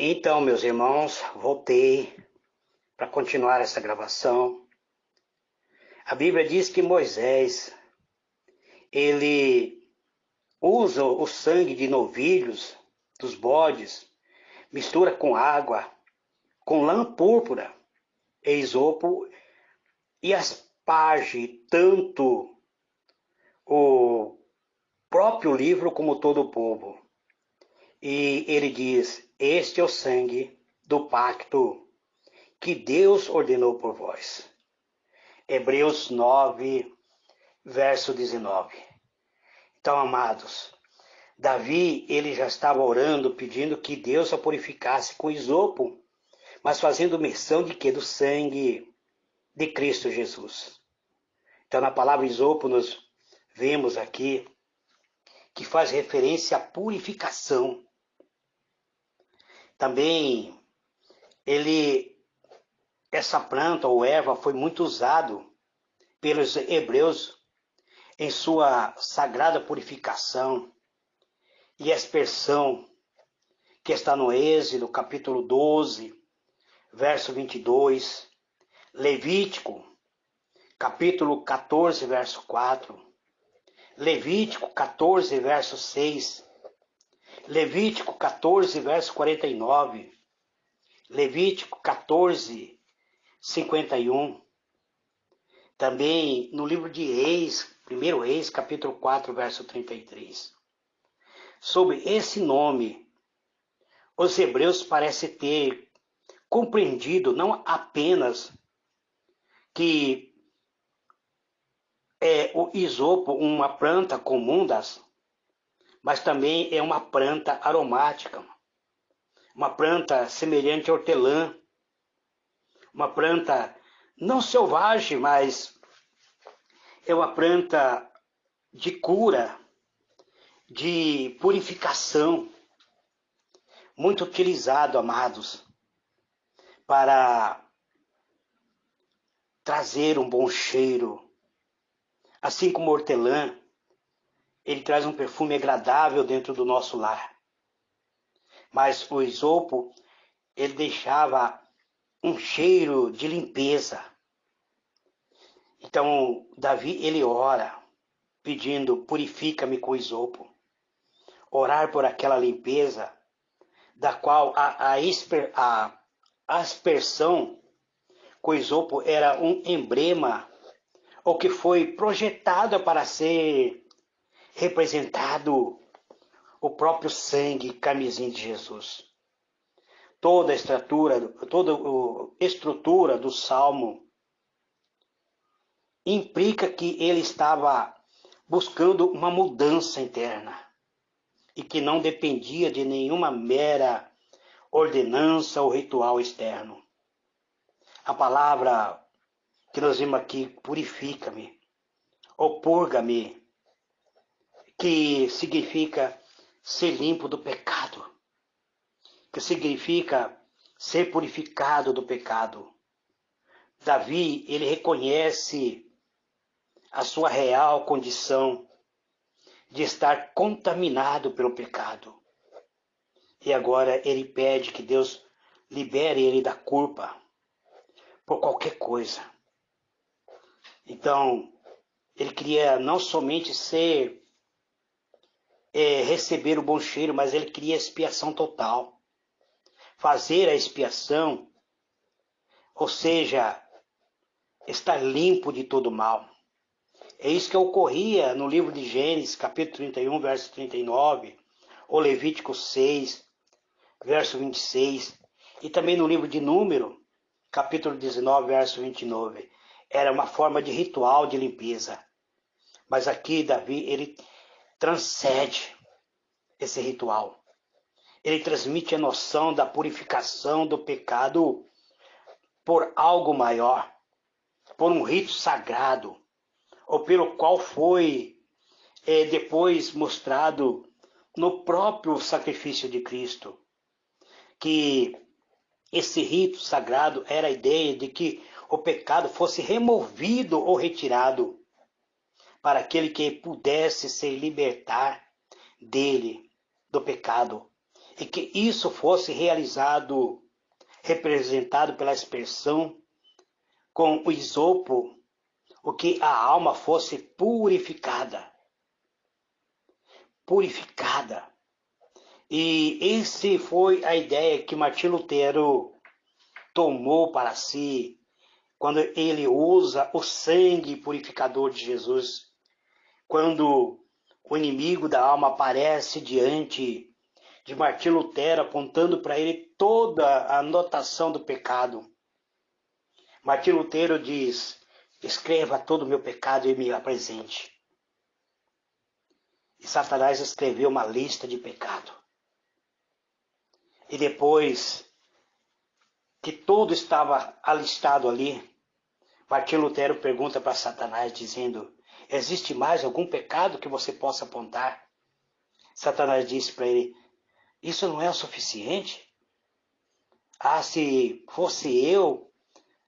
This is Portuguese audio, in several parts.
Então, meus irmãos, voltei para continuar essa gravação. A Bíblia diz que Moisés, ele usa o sangue de novilhos, dos bodes, mistura com água, com lã púrpura e isopo e asparge tanto o próprio livro como todo o povo. E ele diz: este é o sangue do pacto que Deus ordenou por vós. Hebreus 9, verso 19. Então, amados, Davi, ele já estava orando, pedindo que Deus a purificasse com isopo, mas fazendo menção de quê? Do sangue de Cristo Jesus. Então, na palavra isopo, nós vemos aqui que faz referência à purificação. Também, essa planta ou erva foi muito usado pelos hebreus em sua sagrada purificação e aspersão, que está no Êxodo, capítulo 12, verso 22, Levítico, capítulo 14, verso 4, Levítico 14, verso 6, Levítico 14, verso 49, Levítico 14, 51, também no livro de Reis, 1 Reis, capítulo 4, verso 33. Sob esse nome, os hebreus parecem ter compreendido não apenas que é o isopo uma planta comum mas também é uma planta aromática, uma planta semelhante à hortelã, uma planta não selvagem, mas é uma planta de cura, de purificação, muito utilizado, amados, para trazer um bom cheiro. Assim como o hortelã, ele traz um perfume agradável dentro do nosso lar. Mas o isopo, ele deixava um cheiro de limpeza. Então, Davi, ele ora, pedindo, purifica-me com isopo. Orar por aquela limpeza, da qual a aspersão com isopo era um emblema, ou que foi projetado para ser representado o próprio sangue carmesim de Jesus. Toda a estrutura do Salmo implica que ele estava buscando uma mudança interna e que não dependia de nenhuma mera ordenança ou ritual externo. A palavra que nós vimos aqui, purifica-me, ou purga-me, que significa ser limpo do pecado, que significa ser purificado do pecado. Davi, ele reconhece a sua real condição de estar contaminado pelo pecado. E agora ele pede que Deus libere ele da culpa por qualquer coisa. Então, ele queria não somente receber o bom cheiro, mas ele queria expiação total. Fazer a expiação, ou seja, estar limpo de todo mal. É isso que ocorria no livro de Gênesis, capítulo 31, verso 39, ou Levítico 6, verso 26, e também no livro de Número, capítulo 19, verso 29. Era uma forma de ritual de limpeza. Mas aqui Davi, ele transcende esse ritual. Ele transmite a noção da purificação do pecado por algo maior, por um rito sagrado, ou pelo qual foi depois mostrado no próprio sacrifício de Cristo, que esse rito sagrado era a ideia de que o pecado fosse removido ou retirado, para aquele que pudesse se libertar dele, do pecado, e que isso fosse realizado, representado pela expressão com o isopo, o que a alma fosse purificada. Purificada. E essa foi a ideia que Martim Lutero tomou para si quando ele usa o sangue purificador de Jesus. Quando o inimigo da alma aparece diante de Martim Lutero, apontando para ele toda a anotação do pecado. Martim Lutero diz: escreva todo o meu pecado e me apresente. E Satanás escreveu uma lista de pecado. E depois que tudo estava alistado ali, Martim Lutero pergunta para Satanás, dizendo: existe mais algum pecado que você possa apontar? Satanás disse para ele: isso não é o suficiente? Ah, se fosse eu,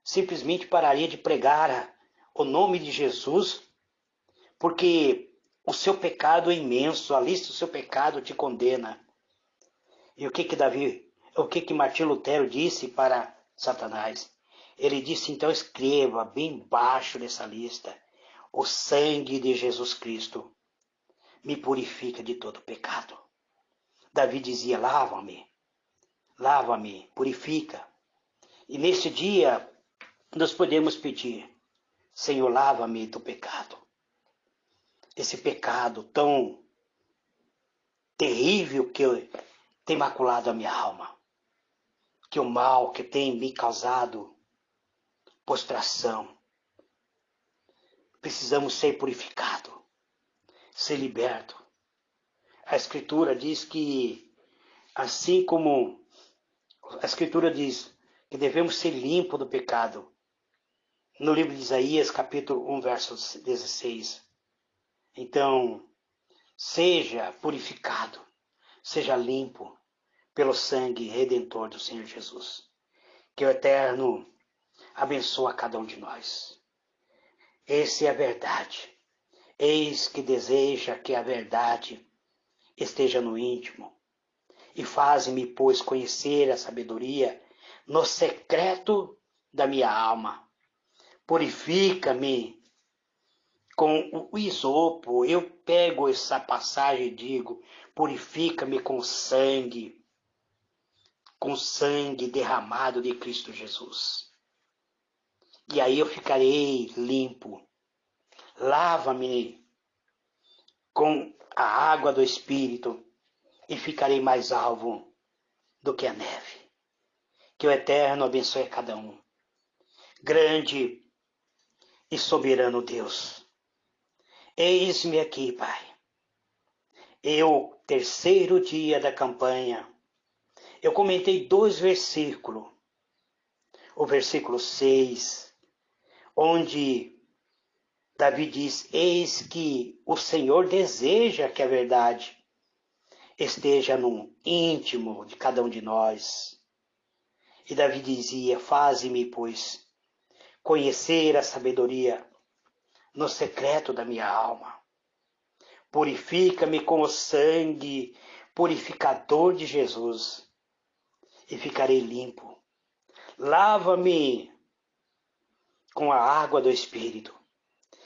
simplesmente pararia de pregar o nome de Jesus, porque o seu pecado é imenso, a lista do seu pecado te condena. E o que Martim Lutero disse para Satanás? Ele disse: então escreva bem embaixo dessa lista: o sangue de Jesus Cristo me purifica de todo pecado. Davi dizia: lava-me, lava-me, purifica. E nesse dia nós podemos pedir: Senhor, lava-me do pecado. Esse pecado tão terrível que tem maculado a minha alma, que o mal que tem me causado prostração. Precisamos ser purificados, ser libertos. A Escritura diz que, assim como a Escritura diz que devemos ser limpos do pecado, no livro de Isaías, capítulo 1, verso 16. Então, seja purificado, seja limpo pelo sangue redentor do Senhor Jesus. Que o Eterno abençoe a cada um de nós. Essa é a verdade. Eis que deseja que a verdade esteja no íntimo. E faze-me, pois, conhecer a sabedoria no secreto da minha alma. Purifica-me com o isopo. Eu pego essa passagem e digo: purifica-me com sangue derramado de Cristo Jesus. E aí eu ficarei limpo. Lava-me com a água do Espírito e ficarei mais alvo do que a neve. Que o Eterno abençoe a cada um. Grande e soberano Deus, eis-me aqui, Pai. Eu, terceiro dia da campanha, eu comentei 2 versículos. O versículo 6, onde Davi diz: eis que o Senhor deseja que a verdade esteja no íntimo de cada um de nós. E Davi dizia: faze-me, pois, conhecer a sabedoria no secreto da minha alma. Purifica-me com o sangue purificador de Jesus e ficarei limpo. Lava-me com a água do Espírito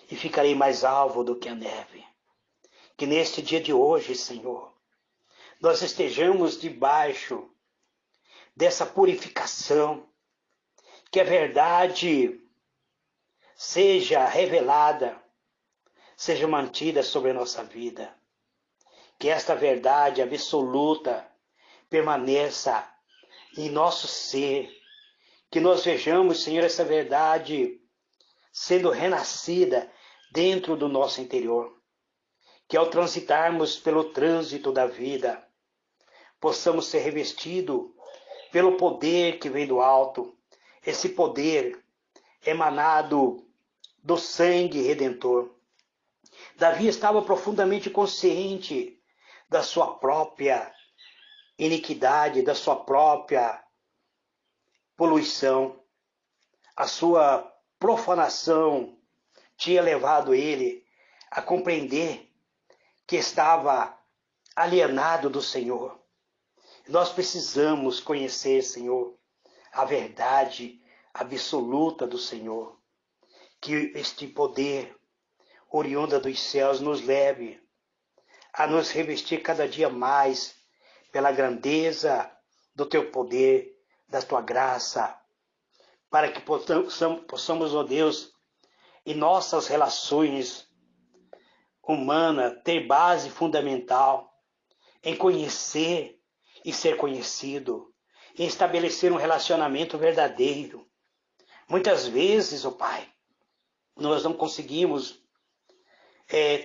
e ficarei mais alvo do que a neve. Que neste dia de hoje, Senhor, nós estejamos debaixo dessa purificação, que a verdade seja revelada, seja mantida sobre a nossa vida. Que esta verdade absoluta permaneça em nosso ser. Que nós vejamos, Senhor, essa verdade sendo renascida dentro do nosso interior. Que ao transitarmos pelo trânsito da vida, possamos ser revestidos pelo poder que vem do alto. Esse poder emanado do sangue redentor. Davi estava profundamente consciente da sua própria iniquidade, da sua própria poluição. A sua profanação tinha levado ele a compreender que estava alienado do Senhor. Nós precisamos conhecer, Senhor, a verdade absoluta do Senhor. Que este poder oriunda dos céus nos leve a nos revestir cada dia mais pela grandeza do teu poder, da tua graça, para que possamos, ó Deus, em nossas relações humanas, ter base fundamental em conhecer e ser conhecido, em estabelecer um relacionamento verdadeiro. Muitas vezes, ó Pai, nós não conseguimos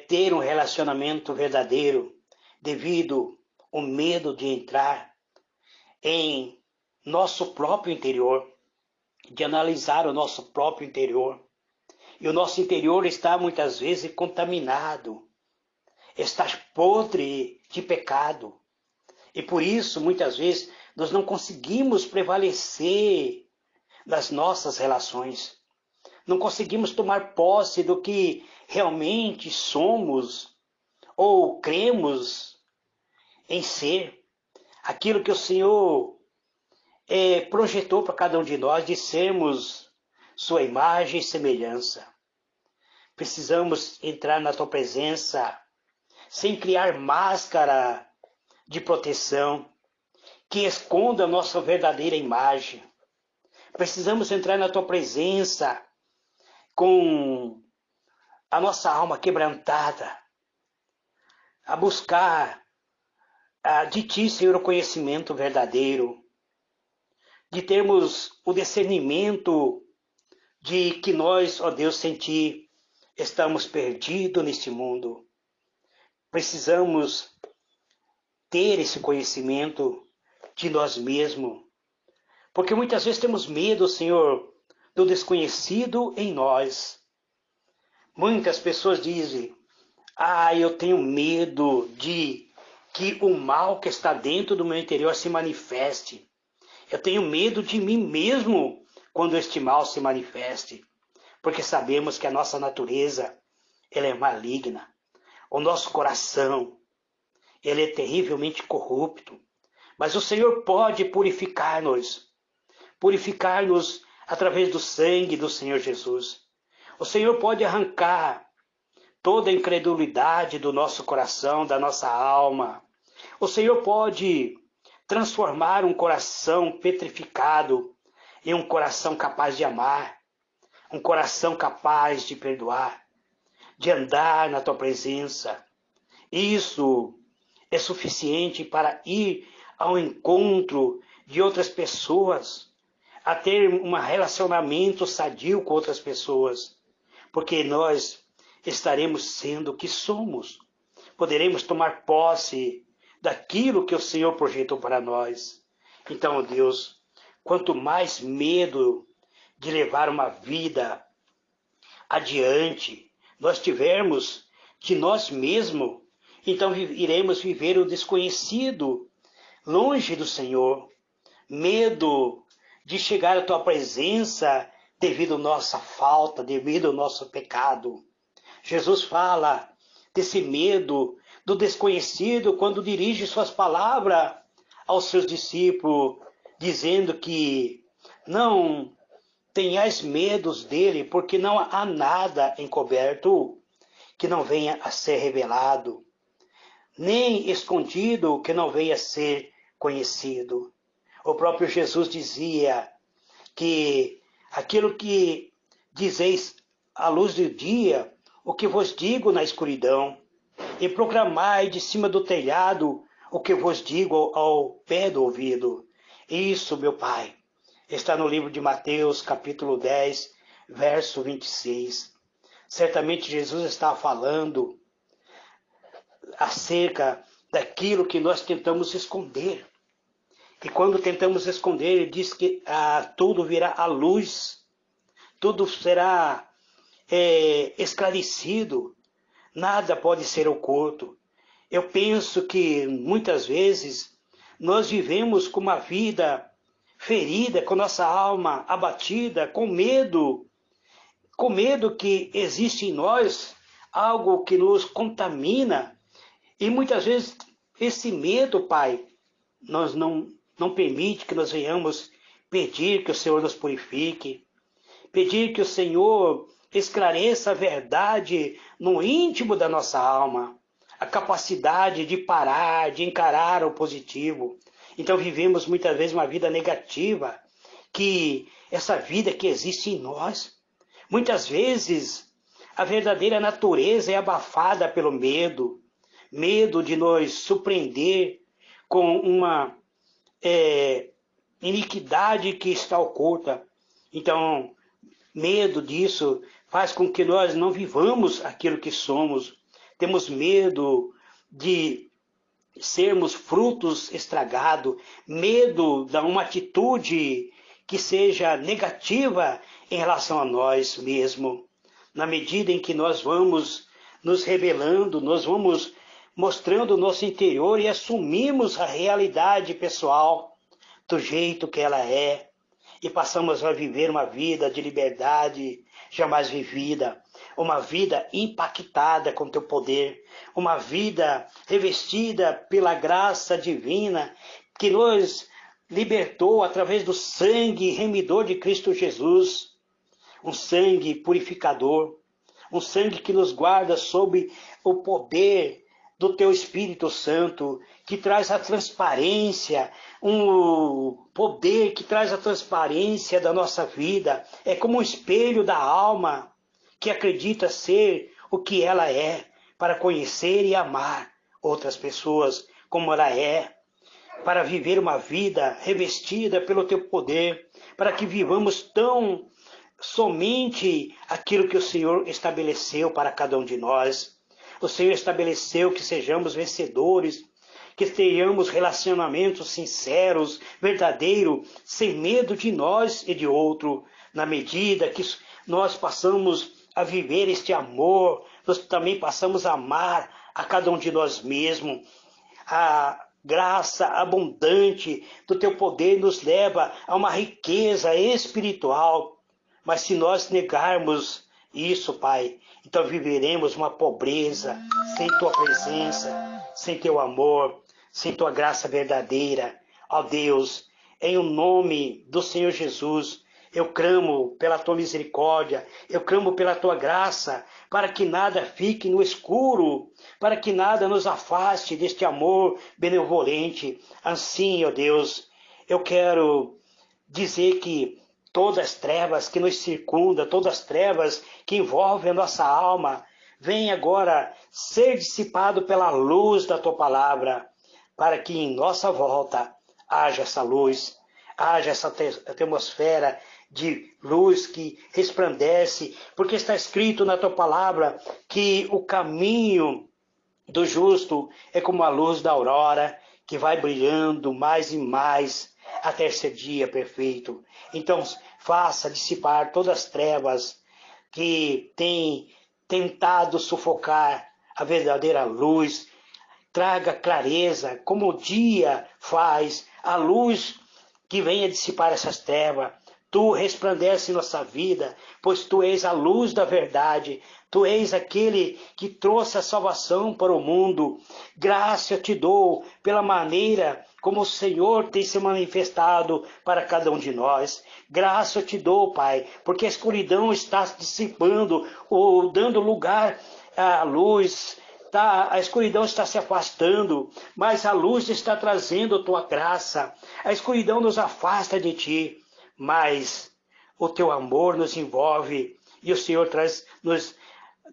ter um relacionamento verdadeiro devido ao medo de entrar em nosso próprio interior, de analisar o nosso próprio interior. E o nosso interior está muitas vezes contaminado, está podre de pecado. E por isso, muitas vezes, nós não conseguimos prevalecer nas nossas relações. Não conseguimos tomar posse do que realmente somos ou cremos em ser. Aquilo que o Senhor projetou para cada um de nós, de sermos sua imagem e semelhança. Precisamos entrar na tua presença sem criar máscara de proteção que esconda a nossa verdadeira imagem. Precisamos entrar na tua presença com a nossa alma quebrantada, a buscar de ti, Senhor, o conhecimento verdadeiro, de termos o discernimento de que nós, ó Deus, sem ti, estamos perdidos neste mundo. Precisamos ter esse conhecimento de nós mesmos, porque muitas vezes temos medo, Senhor, do desconhecido em nós. Muitas pessoas dizem, eu tenho medo de que o mal que está dentro do meu interior se manifeste. Eu tenho medo de mim mesmo quando este mal se manifeste, porque sabemos que a nossa natureza ela é maligna. O nosso coração ele é terrivelmente corrupto. Mas o Senhor pode purificar-nos através do sangue do Senhor Jesus. O Senhor pode arrancar toda a incredulidade do nosso coração, da nossa alma. O Senhor pode transformar um coração petrificado em um coração capaz de amar, um coração capaz de perdoar, de andar na tua presença. Isso é suficiente para ir ao encontro de outras pessoas, a ter um relacionamento sadio com outras pessoas, porque nós estaremos sendo o que somos. Poderemos tomar posse daquilo que o Senhor projetou para nós. Então, Deus, quanto mais medo de levar uma vida adiante nós tivermos de nós mesmos, então iremos viver o desconhecido, longe do Senhor. Medo de chegar à tua presença devido à nossa falta, devido ao nosso pecado. Jesus fala desse medo do desconhecido quando dirige suas palavras aos seus discípulos, dizendo que não tenhais medos dele, porque não há nada encoberto que não venha a ser revelado, nem escondido que não venha a ser conhecido. O próprio Jesus dizia que aquilo que dizeis à luz do dia, o que vos digo na escuridão, e proclamai de cima do telhado o que vos digo ao pé do ouvido. Isso, meu Pai, está no livro de Mateus, capítulo 10, verso 26. Certamente Jesus está falando acerca daquilo que nós tentamos esconder. E quando tentamos esconder, ele diz que tudo virá à luz, tudo será esclarecido, nada pode ser oculto. Eu penso que muitas vezes nós vivemos com uma vida ferida, com nossa alma abatida, com medo que existe em nós algo que nos contamina. E muitas vezes esse medo, Pai, não permite que nós venhamos pedir que o Senhor nos purifique, pedir que o Senhor esclareça a verdade no íntimo da nossa alma, a capacidade de parar, de encarar o positivo. Então vivemos muitas vezes uma vida negativa, que essa vida que existe em nós, muitas vezes a verdadeira natureza é abafada pelo medo, medo de nos surpreender com uma iniquidade que está oculta. Então, medo disso faz com que nós não vivamos aquilo que somos. Temos medo de sermos frutos estragados, medo de uma atitude que seja negativa em relação a nós mesmos. Na medida em que nós vamos nos rebelando, nós vamos mostrando o nosso interior e assumimos a realidade pessoal do jeito que ela é, e passamos a viver uma vida de liberdade jamais vivida, uma vida impactada com teu poder, uma vida revestida pela graça divina que nos libertou através do sangue remidor de Cristo Jesus, um sangue purificador, um sangue que nos guarda sob o poder do teu Espírito Santo, que traz a transparência, um poder que traz a transparência da nossa vida. É como um espelho da alma, que acredita ser o que ela é, para conhecer e amar outras pessoas como ela é, para viver uma vida revestida pelo teu poder, para que vivamos tão somente aquilo que o Senhor estabeleceu para cada um de nós. O Senhor estabeleceu que sejamos vencedores, que tenhamos relacionamentos sinceros, verdadeiros, sem medo de nós e de outro. Na medida que nós passamos a viver este amor, nós também passamos a amar a cada um de nós mesmos. A graça abundante do teu poder nos leva a uma riqueza espiritual. Mas se nós negarmos isso, Pai, então viveremos uma pobreza sem tua presença, sem teu amor, sem tua graça verdadeira. Ó Deus, em o nome do Senhor Jesus, eu clamo pela tua misericórdia, eu clamo pela tua graça, para que nada fique no escuro, para que nada nos afaste deste amor benevolente. Assim, ó Deus, eu quero dizer que todas as trevas que nos circundam, todas as trevas que envolvem a nossa alma, vem agora ser dissipado pela luz da tua palavra, para que em nossa volta haja essa luz, haja essa atmosfera de luz que resplandece, porque está escrito na tua palavra que o caminho do justo é como a luz da aurora, que vai brilhando mais e mais até ser dia perfeito. Então, faça dissipar todas as trevas que têm tentado sufocar a verdadeira luz. Traga clareza, como o dia faz, a luz que venha dissipar essas trevas. Tu resplandece nossa vida, pois tu és a luz da verdade. Tu és aquele que trouxe a salvação para o mundo. Graça eu te dou pela maneira como o Senhor tem se manifestado para cada um de nós. Graça eu te dou, Pai, porque a escuridão está se dissipando, ou dando lugar à luz. A escuridão está se afastando, mas a luz está trazendo a tua graça. A escuridão nos afasta de ti, mas o teu amor nos envolve e o Senhor traz-nos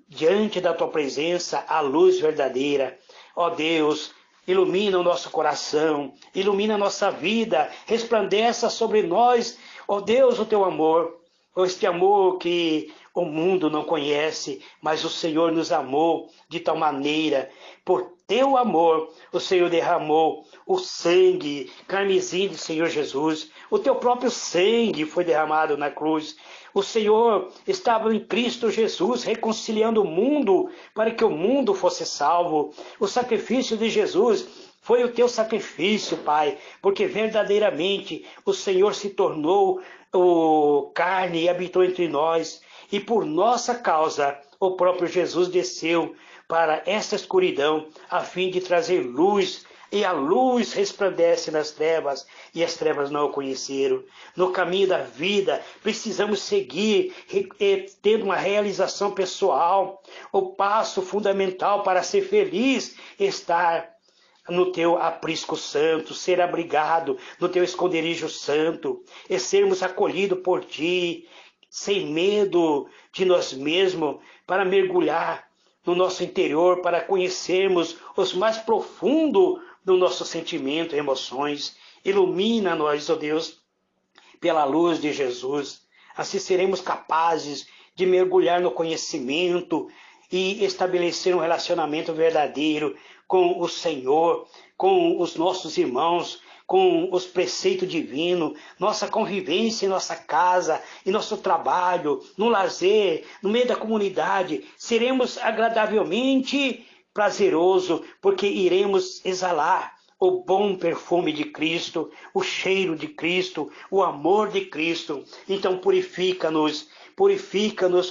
diante da tua presença a luz verdadeira. Ó Deus, ilumina o nosso coração, ilumina a nossa vida, resplandeça sobre nós, ó Deus, o teu amor, este amor que o mundo não conhece, mas o Senhor nos amou de tal maneira, por teu amor, o Senhor derramou o sangue carmesim do Senhor Jesus, o teu próprio sangue foi derramado na cruz. O Senhor estava em Cristo Jesus, reconciliando o mundo para que o mundo fosse salvo. O sacrifício de Jesus foi o teu sacrifício, Pai, porque verdadeiramente o Senhor se tornou carne e habitou entre nós. E por nossa causa, o próprio Jesus desceu para esta escuridão, a fim de trazer luz e a luz resplandece nas trevas, e as trevas não o conheceram. No caminho da vida, precisamos seguir, tendo uma realização pessoal. O passo fundamental para ser feliz é estar no teu aprisco santo, ser abrigado no teu esconderijo santo, e sermos acolhidos por ti, sem medo de nós mesmos, para mergulhar no nosso interior, para conhecermos os mais profundos do nosso sentimento e emoções. Ilumina-nos, ó Deus, pela luz de Jesus. Assim seremos capazes de mergulhar no conhecimento e estabelecer um relacionamento verdadeiro com o Senhor, com os nossos irmãos, com os preceitos divinos, nossa convivência em nossa casa, em nosso trabalho, no lazer, no meio da comunidade. Seremos agradavelmente prazeroso, porque iremos exalar o bom perfume de Cristo, o cheiro de Cristo, o amor de Cristo. Então purifica-nos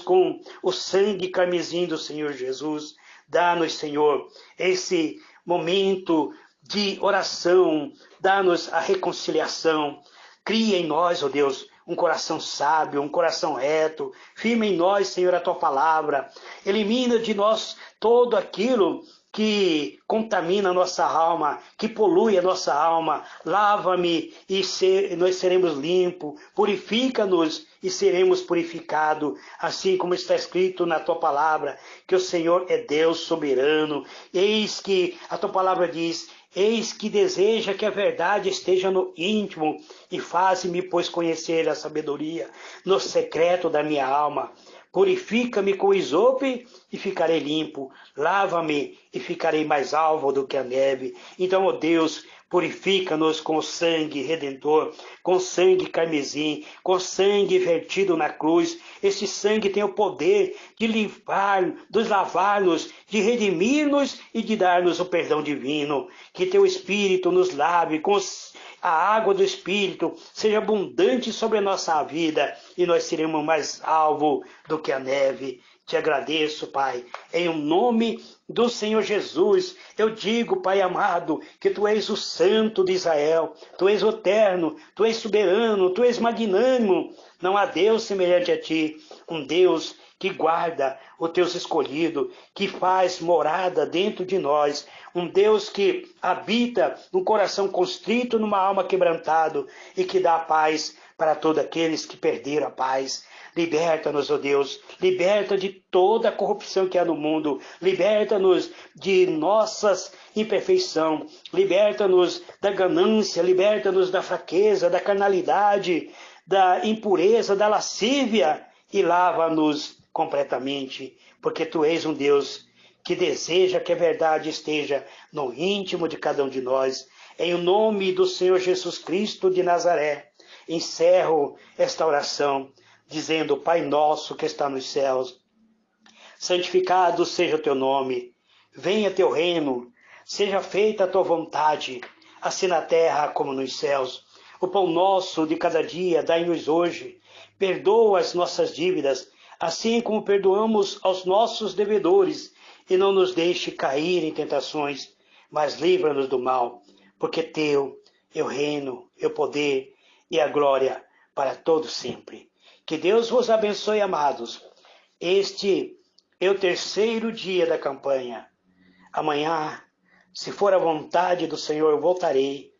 com o sangue carmesim do Senhor Jesus. Dá-nos, Senhor, esse momento de oração, dá-nos a reconciliação. Cria em nós, ó Deus, um coração sábio, um coração reto. Firma em nós, Senhor, a Tua palavra. Elimina de nós todo aquilo que contamina a nossa alma, que polui a nossa alma. Lava-me e nós seremos limpos. Purifica-nos e seremos purificados. Assim como está escrito na Tua palavra, que o Senhor é Deus soberano. Eis que a Tua palavra diz: eis que deseja que a verdade esteja no íntimo, e faze-me, pois, conhecer a sabedoria no secreto da minha alma. Purifica-me com isope e ficarei limpo. Lava-me e ficarei mais alvo do que a neve. Então, ó Deus, purifica-nos com o sangue redentor, com sangue carmesim, com sangue vertido na cruz. Esse sangue tem o poder de de lavar-nos, de redimir-nos e de dar-nos o perdão divino. Que teu Espírito nos lave com a água do Espírito, seja abundante sobre a nossa vida, e nós seremos mais alvo do que a neve. Te agradeço, Pai, em nome do Senhor Jesus. Eu digo, Pai amado, que Tu és o Santo de Israel, Tu és o eterno, Tu és soberano, Tu és magnânimo. Não há Deus semelhante a Ti, um Deus que guarda os Teus escolhidos, que faz morada dentro de nós, um Deus que habita num coração constrito, numa alma quebrantado, e que dá paz para todos aqueles que perderam a paz. Liberta-nos, ó Deus, liberta de toda a corrupção que há no mundo, liberta-nos de nossas imperfeições, liberta-nos da ganância, liberta-nos da fraqueza, da carnalidade, da impureza, da lascívia, e lava-nos completamente, porque Tu és um Deus que deseja que a verdade esteja no íntimo de cada um de nós. Em nome do Senhor Jesus Cristo de Nazaré, encerro esta oração, dizendo: Pai nosso que está nos céus, santificado seja o Teu nome, venha Teu reino, seja feita a Tua vontade, assim na terra como nos céus. O pão nosso de cada dia dai-nos hoje, perdoa as nossas dívidas, assim como perdoamos aos nossos devedores, e não nos deixe cair em tentações, mas livra-nos do mal, porque Teu é o reino, é o poder e a glória para todos sempre. Que Deus vos abençoe, amados. Este é o terceiro dia da campanha. Amanhã, se for a vontade do Senhor, eu voltarei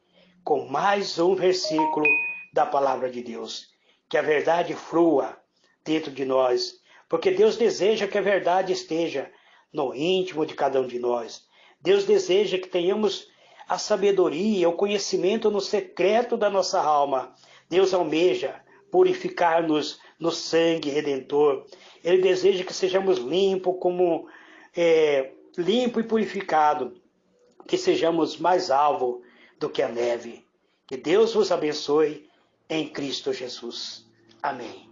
com mais um versículo da palavra de Deus. Que a verdade flua dentro de nós, porque Deus deseja que a verdade esteja no íntimo de cada um de nós. Deus deseja que tenhamos a sabedoria, o conhecimento no secreto da nossa alma. Deus almeja purificar-nos no sangue redentor. Ele deseja que sejamos limpos limpo e purificado, que sejamos mais alvo do que a neve. Que Deus vos abençoe em Cristo Jesus. Amém.